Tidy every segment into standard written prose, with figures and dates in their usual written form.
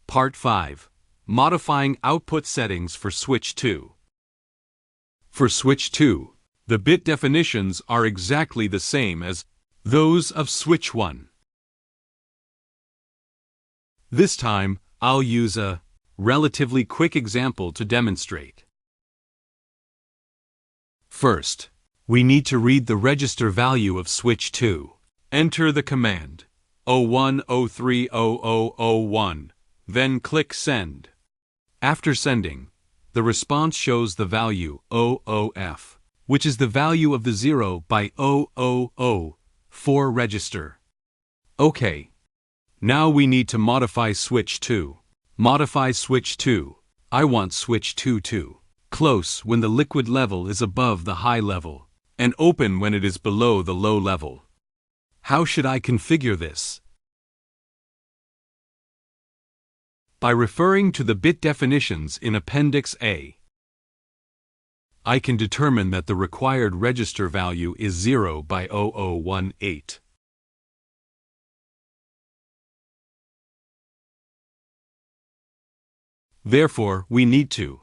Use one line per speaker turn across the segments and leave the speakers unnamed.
Part 5. Modifying output settings for switch 2. For switch 2, the bit definitions are exactly the same as those of switch 1. This time, I'll use a relatively quick example to demonstrate. First, we need to read the register value of switch 2. Enter the command 01030001, then click Send. After sending, the response shows the value OOF, which is the value of the 0 by 000 register. OK. Now we need to modify switch 2. Modify switch 2. I want switch 2 to close when the liquid level is above the high level, and open when it is below the low level. How should I configure this? By referring to the bit definitions in Appendix A, I can determine that the required register value is 0 by 0018. Therefore, we need to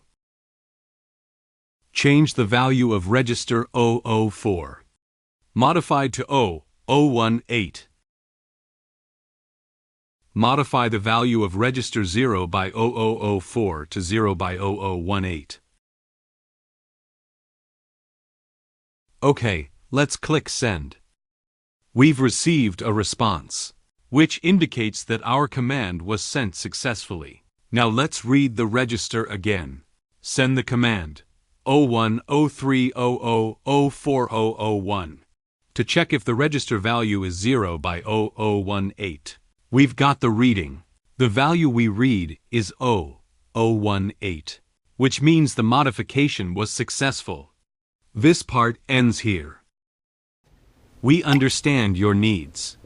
change the value of register 004, modified to 0018. Modify the value of register 0 by 0004 to 0 by 0018. OK, let's click Send. We've received a response, which indicates that our command was sent successfully. Now let's read the register again. Send the command 010300040001 to check if the register value is 0 by 0018. We've got the reading. The value we read is 0018, which means the modification was successful. This part ends here. We understand your needs.